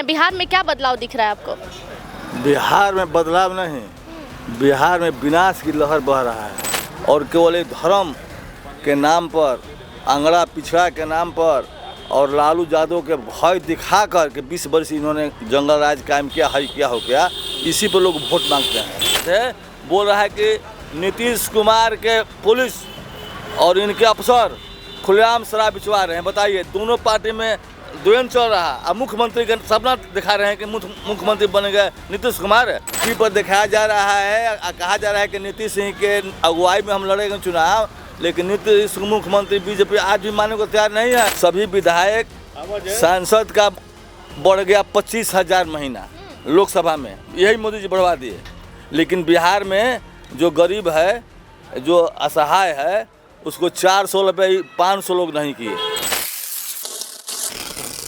हैं, बिहार में क्या बदलाव दिख रहा है आपको? बिहार में बदलाव नहीं, बिहार में विनाश की लहर बह रहा है और केवल एक धर्म के नाम पर, अंगड़ा पिछड़ा के नाम पर और लालू यादव के भय दिखा कर के 20 वर्ष इन्होंने जंगल राज कायम किया है, क्या हो गया, इसी पर लोग वोट मांगते हैं। बोल रहा है कि नीतीश कुमार के पुलिस और इनके अफसर खुलेआम शराब बिचवा रहे हैं। बताइए, दोनों पार्टी में द्वंद्व चल रहा है। अब मुख्यमंत्री का सपना दिखा रहे हैं कि मुख्यमंत्री बनेगा नीतीश कुमार। इसी पर दिखाया जा रहा है, कहा जा रहा है कि नीतीश सिंह के अगुवाई में हम लड़ेंगे चुनाव, लेकिन नीतीश मुख्यमंत्री बीजेपी आज भी मानने को तैयार नहीं है। सभी विधायक सांसद का बढ़ गया 25,000 महीना लोकसभा में, यही मोदी जी बढ़वा दिए। लेकिन बिहार में जो गरीब है, जो असहाय है, उसको 400 रुपये 500 लोग नहीं किए।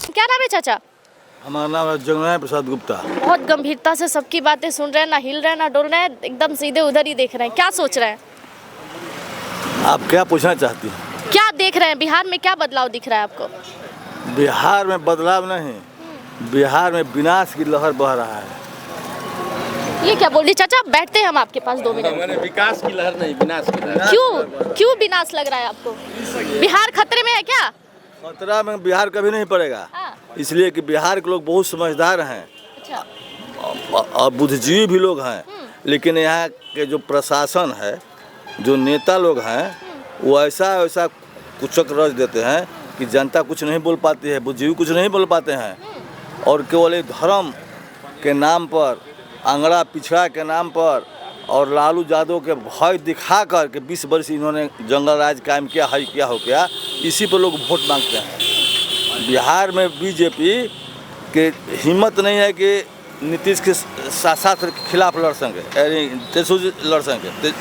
क्या नाम है चाचा? हमारा नाम है जगन्नाथ प्रसाद गुप्ता। बहुत गंभीरता से सबकी बातें सुन रहे हैं, ना हिल रहे हैं ना डोल रहे हैं, एकदम सीधे उधर ही देख रहे हैं। क्या सोच रहे हैं? आप क्या पूछना चाहती हैं? क्या देख रहे हैं, बिहार में क्या बदलाव दिख रहा है आपको? बिहार में बदलाव नहीं, बिहार में विनाश की लहर बह रहा है। ये क्या बोल रही चाचा? बैठते हैं हम आपके पास 2 मिनट। मैंने विकास की लहर नहीं, विनाश की लहर। क्यों विनाश लग रहा है आपको? बिहार खतरे में है क्या? खतरा में बिहार कभी नहीं पड़ेगा। हाँ। इसलिए कि बिहार के लोग बहुत समझदार हैं अच्छा। और बुद्धिजीवी भी लोग हैं। लेकिन यहाँ के जो प्रशासन है, जो नेता लोग हैं, वो ऐसा कुचक रच देते हैं कि जनता कुछ नहीं बोल पाती है, बुद्धिजीवी कुछ नहीं बोल पाते हैं और केवल एक धर्म के नाम पर, अंगड़ा पिछड़ा के नाम पर और लालू यादव के भय दिखा कर के 20 वर्ष इन्होंने जंगल राज कायम किया है, क्या हो गया, इसी पर लोग वोट मांगते हैं। बिहार में बीजेपी के हिम्मत नहीं है कि नीतीश के साथ खिलाफ लड़ सके, तेजस्वी लड़ सके।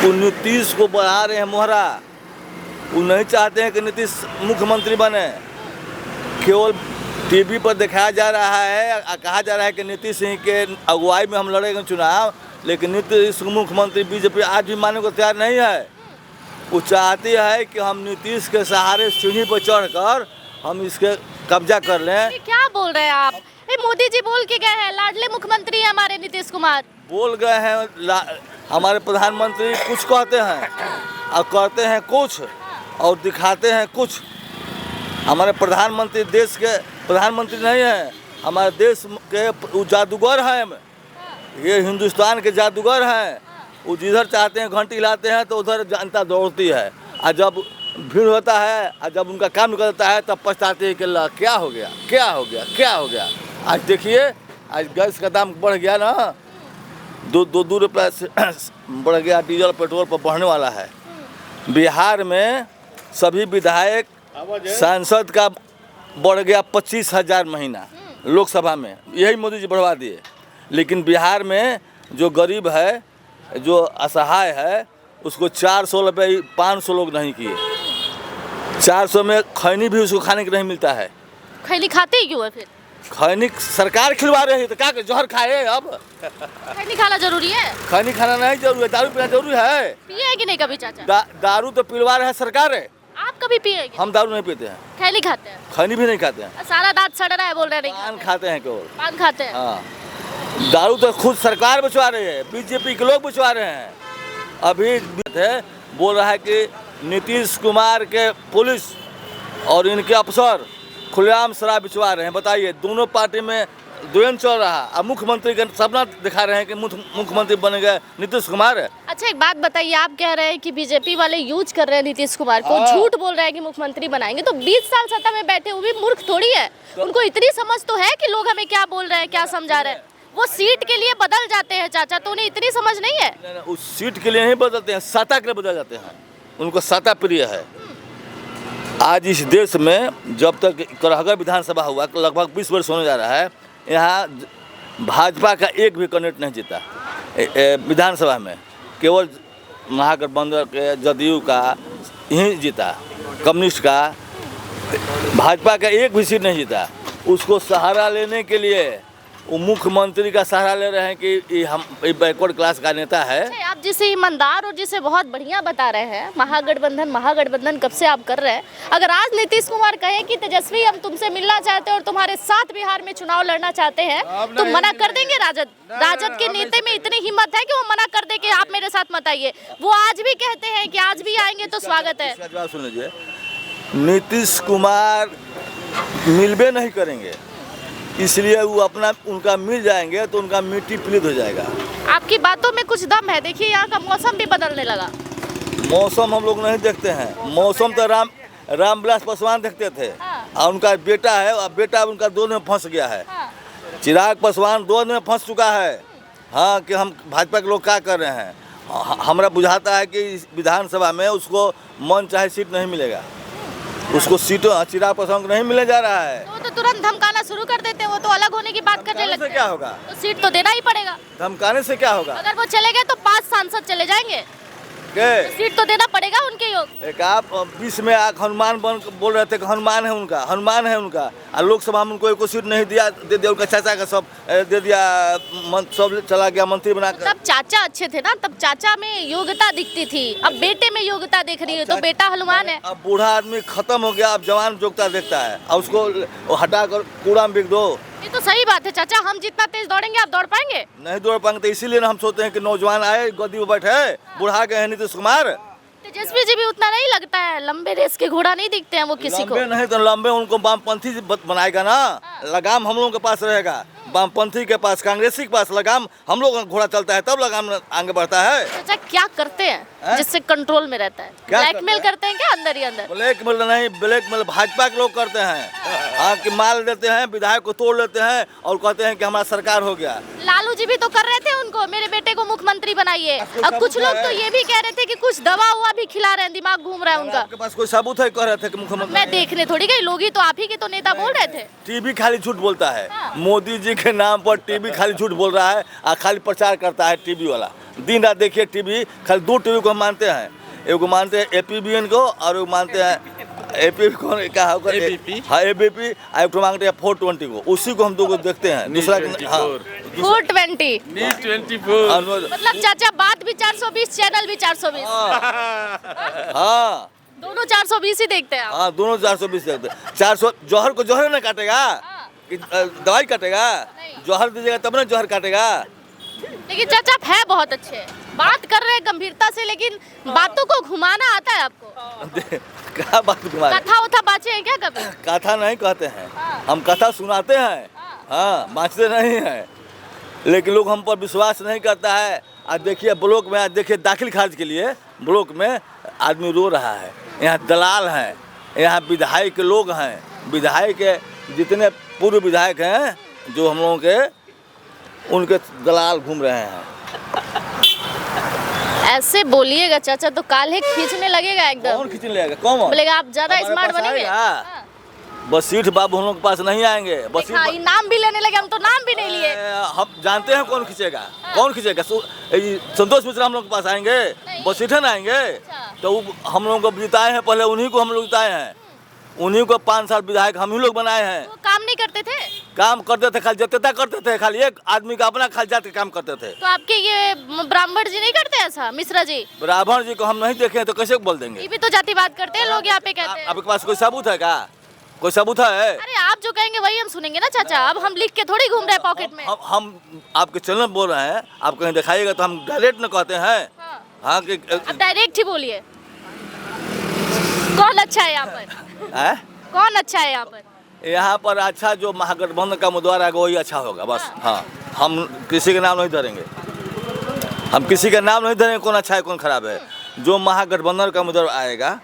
वो नीतीश को बढ़ा रहे हैं मोहरा, वो नहीं चाहते हैं कि नीतीश मुख्यमंत्री बने। केवल टीवी पर दिखाया जा रहा है, कहा जा रहा है कि नीतीश सिंह के अगुवाई में हम लड़ेंगे चुनाव, लेकिन नीतीश मुख्यमंत्री बीजेपी आज भी मानने को तैयार नहीं है। वो चाहती है कि हम नीतीश के सहारे सीढ़ी पर चढ़कर हम इसके कब्जा कर लें। क्या बोल रहे हैं आप? मोदी जी बोल के गए हैं लाडले मुख्यमंत्री है हमारे नीतीश कुमार। बोल गए हैं, हमारे प्रधानमंत्री कुछ कहते हैं और करते हैं कुछ और दिखाते हैं कुछ। हमारे प्रधानमंत्री देश के प्रधानमंत्री नहीं है, हमारे देश के जादूगर हैं, ये हिंदुस्तान के जादूगर हैं। वो जिधर चाहते हैं घंटी हिलाते हैं तो उधर जनता दौड़ती है, और जब भीड़ होता है और जब उनका काम निकलता है तब पछताते हैं कि अल्लाह क्या हो गया, क्या हो गया, क्या हो गया। आज देखिए, आज गैस का दाम बढ़ गया ना, 2 रुपये से बढ़ गया, डीजल पेट्रोल पर बढ़ने वाला है। बिहार में सभी विधायक सांसद का बढ़ गया 25,000 महीना लोकसभा में, यही मोदी जी बढ़वा दिए। लेकिन बिहार में जो गरीब है, जो असहाय है, उसको 400 रुपये 500 लोग नहीं किए। 400 में खैनी भी उसको खाने को नहीं मिलता है। खैनी खाते ही क्यों है फिर? खैनी सरकार खिलवा रही है तो क्या जहर खाए? अब खैनी खाना जरूरी है? खैनी खाना नहीं जरूरी है, दारू पीना जरूरी है। पिए है कि नहीं कभी चाचा? दारू तो पिलवा रहा है सरकार है। आप कभी पिए हैं? हम दारू नहीं पीते हैं, खैनी खाते हैं। खैनी भी नहीं खाते हैं। सारा दांत सड़ रहा है बोल रहे हैं। पान खाते हैं केवल, पान खाते हैं। हाँ, दारू तो खुद सरकार बिचवा रही है, बीजेपी के लोग बिचवा रहे हैं। अभी बोल रहा है कि नीतीश कुमार के पुलिस और इनके अफसर खुलेआम शराब बिचवा रहे हैं। बताइए, दोनों पार्टी में द्वंद्व चल रहा है। अब मुख्यमंत्री का सपना दिखा रहे हैं कि मुख्यमंत्री बनेगा नीतीश कुमार। अच्छा, एक बात बताइए, आप कह रहे हैं कि बीजेपी वाले यूज कर रहे हैं नीतीश कुमार को, झूठ बोल रहे हैं कि मुख्यमंत्री बनाएंगे, तो 20 साल सत्ता में बैठे वो भी मूर्ख थोड़ी है। उनको इतनी समझ तो है कि लोग हमें क्या बोल रहे हैं, क्या समझा रहे हैं। वो सीट के लिए बदल जाते हैं चाचा, तो उन्हें इतनी समझ नहीं है। उस सीट के लिए नहीं बदलते हैं, सत्ता के लिए बदल जाते हैं। उनको सत्ता प्रिय है। आज इस देश में जब तक करहगा विधानसभा हुआ, लगभग 20 वर्ष होने जा रहा है, यहाँ भाजपा का एक भी कैंडिडेट नहीं जीता विधानसभा में। केवल महागठबंधन के, जदयू का ही जीता, कम्युनिस्ट का, भाजपा का एक भी सीट नहीं जीता। उसको सहारा लेने के लिए वो मुख्यमंत्री का सहारा ले रहे हैं कि ये बैकवर्ड क्लास का नेता है। अच्छा, आप जिसे ईमानदार और जिसे बहुत बढ़िया बता रहे हैं, महागठबंधन कब से आप कर रहे हैं, अगर आज नीतीश कुमार कहे कि तेजस्वी हम तुमसे मिलना चाहते हैं और तुम्हारे साथ बिहार में चुनाव लड़ना चाहते हैं, तो मना कर देंगे? राजद के नेता में इतनी हिम्मत है कि वो मना कर दे कि आप मेरे साथ मत आइए? वो आज भी कहते हैं कि आज भी आएंगे तो स्वागत है। इसका जवाब सुन लीजिए, नीतीश कुमार मिलबे नहीं करेंगे, इसलिए वो अपना उनका मिल जाएंगे तो उनका मिट्टी पलीद हो जाएगा। आपकी बातों में कुछ दम है। देखिए यहाँ का मौसम भी बदलने लगा। मौसम हम लोग नहीं देखते हैं, मौसम तो रामविलास पासवान देखते थे। हाँ। और उनका बेटा है, और बेटा उनका दोनों में फंस गया है। हाँ। चिराग पासवान दोनों में फंस चुका है। हाँ, कि हम भाजपा के लोग क्या कर रहे हैं। हमरा बुझाता है कि विधानसभा में उसको मन चाहे सीट नहीं मिलेगा, उसको सीटों चिराग पासवान को नहीं मिलने जा रहा है। तो तुरंत धमकाना शुरू कर देते हैं, वो तो अलग होने की बात करने लगते हैं। क्या होगा? तो सीट तो देना ही पड़ेगा। धमकाने से क्या होगा? अगर वो चले गए तो 5 सांसद चले जाएंगे, तो सीट तो देना पड़ेगा उनके योग। एक आप बीच में हनुमान बोल रहे थे कि हनुमान है उनका, और लोकसभा में उनको एक सीट नहीं दिया, दे दिया उनका चाचा का सब दे दिया, सब चला गया मंत्री बनाकर। तब चाचा अच्छे थे ना, तब चाचा में योग्यता दिखती थी, अब बेटे में योग्यता दिख रही है, तो बेटा हनुमान है। अब बूढ़ा आदमी खत्म हो गया, अब जवान योग्यता देखता है, और उसको हटाकर कूड़ा में बिक दो। ये तो सही बात है चाचा, हम जितना तेज दौड़ेंगे आप दौड़ पाएंगे? नहीं दौड़ पाएंगे, तो इसीलिए हम सोचते हैं कि नौजवान आए गद्दी पर बैठे, बुढ़ा गए हैं नीतीश कुमार। तेजस्वी जी भी उतना नहीं लगता है, लंबे रेस के घोड़ा नहीं दिखते हैं वो किसी को। लंबे नहीं तो लंबे उनको वामपंथी बनाएगा ना, लगाम हम लोगों के पास रहेगा, वामपंथी के पास, कांग्रेसी के पास लगाम हम लोग घोड़ा चलता है, तब लगाम आगे बढ़ता है। चाचा क्या करते हैं जिससे कंट्रोल में रहता है? ब्लैकमेल करते हैं क्या अंदर ही अंदर? ब्लैकमेल नहीं, ब्लैकमेल भाजपा के लोग करते हैं। हाँ, कि माल देते हैं, विधायक को तोड़ लेते हैं और कहते हैं कि हमारा सरकार हो गया। लालू जी भी तो कर रहे थे उनको, मेरे बेटे को मुख्यमंत्री बनाइए। अब कुछ लोग तो ये भी कह रहे थे कि कुछ दवा हुआ भी खिला रहे हैं, दिमाग घूम रहा है उनका। आपके पास कोई सबूत है? कह रहे थे कि मुख्यमंत्री। मैं देखने थोड़ी गई, लोग ही तो आप ही के तो नेता बोल रहे थे। टीवी खाली झूठ बोलता है। हाँ। मोदी जी के नाम पर टीवी खाली झूठ बोल रहा है और खाली प्रचार करता है टीवी वाला। दिन रात देखिए टीवी, खाली 2 टीवी को हम मानते हैं, एगो मानते हैं APBN को और एगो मानते हैं APP को, क्या होगा ABP, हाँ ABP, और एक मांगते हैं 420 को, उसी को हम 2 को देखते हैं। दूसरा 420 न्यूज़ 24। मतलब चाचा बात भी 420, चैनल भी 420। हाँ, दोनों 420 ही देखते हैं आप। हाँ, दोनों 420 देखते हैं। 400 जौहर को जौहर न काटेगा कि दवाई काटेगा? जौहर दीजिएगा तब ना जौहर काटेगा। लेकिन चाचा आप है बहुत अच्छे, बात कर रहे हैं गंभीरता से, लेकिन बातों को घुमाना आता है आपको। क्या बात तुम्हारी? कथा उथा बाचे हैं क्या कभी? कथा नहीं कहते हैं, हम कथा सुनाते हैं। हाँ, बाँचते नहीं हैं, लेकिन लोग हम पर विश्वास नहीं करता है। आज देखिए ब्लॉक में, आज देखिए दाखिल खारिज के लिए ब्लॉक में आदमी रो रहा है। यहाँ दलाल हैं, यहाँ विधायक के लोग हैं, विधायक के जितने पूर्व विधायक हैं जो हम लोगों के, उनके दलाल घूम रहे हैं। ऐसे बोलिएगा चाचा तो काल खींचने लगेगा एकदम। कौन खींचने लगेगा? कौन बोलेगा आप ज्यादा हमारे स्मार्ट पास बनेंगे। आएगा? बस सीठ बाबू हम लोग के पास नहीं आएंगे। बस हाँ, नाम भी लेने लगे, हम तो नाम भी नहीं लिए। हम जानते हैं कौन खींचेगा। कौन खींचेगा? संतोष मिश्रा हम लोग के पास आएंगे, बस सीठन आएंगे। तो हम लोगों को जिताए हैं, पहले उन्हीं को हम लोग जिताए हैं, उन्हीं को 5 साल विधायक हम ही लोग बनाए हैं। वो काम नहीं करते थे? काम करते थे, खाली जतेता करते थे, खाली एक आदमी का अपना खाली जात के काम करते थे। तो आपके ये ब्राह्मण जी नहीं करते ऐसा? मिश्रा जी, ब्राह्मण जी को हम नहीं देखे हैं तो कैसे बोल देंगे? ये भी तो जातिवाद करते हैं लोग यहाँ पे, कहते हैं। आपके पास कोई सबूत है क्या? कोई सबूत है? अरे आप जो कहेंगे वही हम सुनेंगे ना चाचा, अब हम लिख के थोड़ी घूम रहे हैं पॉकेट में। हम आपके चैनल बोल रहे हैं, आप कहीं दिखाइएगा तो हम डायरेक्ट न कहते हैं। हाँ, कि अब डायरेक्ट ही बोलिए, कौन अच्छा है यहाँ पर? कौन अच्छा है यहाँ पर? यहाँ पर अच्छा जो महागठबंधन का उम्मीदवार आएगा वही अच्छा होगा बस। हाँ, हम किसी का नाम नहीं धरेंगे, हम किसी का नाम नहीं धरेंगे कौन अच्छा है कौन खराब है। जो महागठबंधन का उम्मीदवार आएगा,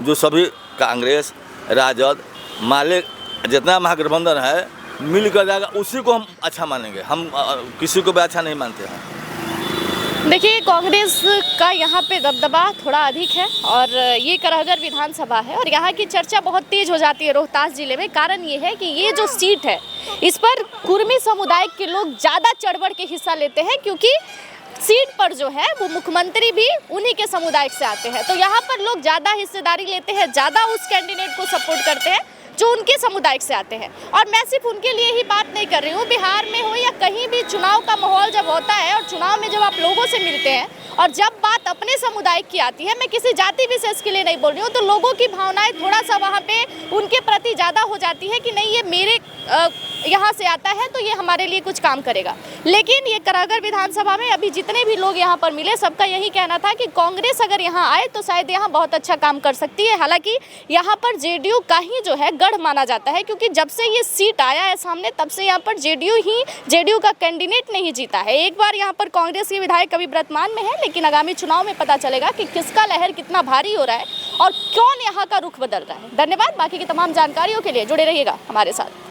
जो सभी कांग्रेस, राजद, माले, जितना महागठबंधन है मिल कर जाएगा, उसी को हम अच्छा मानेंगे। हम किसी को भी अच्छा नहीं मानते हैं। देखिए कांग्रेस का यहाँ पे दबदबा थोड़ा अधिक है और ये करहगर विधानसभा है और यहाँ की चर्चा बहुत तेज हो जाती है रोहतास जिले में। कारण ये है कि ये जो सीट है इस पर कुर्मी समुदाय के लोग ज़्यादा चढ़ बढ़ के हिस्सा लेते हैं, क्योंकि सीट पर जो है वो मुख्यमंत्री भी उन्हीं के समुदाय से आते हैं। तो यहाँ पर लोग ज़्यादा हिस्सेदारी लेते हैं, ज़्यादा उस कैंडिडेट को सपोर्ट करते हैं जो उनके समुदाय से आते हैं। और मैं सिर्फ उनके लिए ही बात नहीं कर रही हूँ, बिहार में हो या कहीं भी चुनाव का माहौल जब होता है और चुनाव में जब आप लोगों से मिलते हैं और जब बात अपने समुदाय की आती है, मैं किसी जाति विशेष के लिए नहीं बोल रही हूँ, तो लोगों की भावनाएं थोड़ा सा वहाँ पे उनके प्रति ज़्यादा हो जाती है कि नहीं ये मेरे यहाँ से आता है तो ये हमारे लिए कुछ काम करेगा। लेकिन ये करागढ़ विधानसभा में अभी जितने भी लोग यहाँ पर मिले सबका यही कहना था कि कांग्रेस अगर यहाँ आए तो शायद यहाँ बहुत अच्छा काम कर सकती है। हालांकि यहाँ पर जेडीयू का ही जो है गढ़ माना जाता है, क्योंकि जब से ये सीट आया है सामने तब से यहाँ पर जेडीयू का कैंडिडेट नहीं जीता है। एक बार यहाँ पर कांग्रेस के विधायक कभी वर्तमान में है, लेकिन आगामी चुनाव में पता चलेगा कि किसका लहर कितना भारी हो रहा है और कौन यहाँ का रुख बदल रहा है। धन्यवाद। बाकी की तमाम जानकारियों के लिए जुड़े रहिएगा हमारे साथ।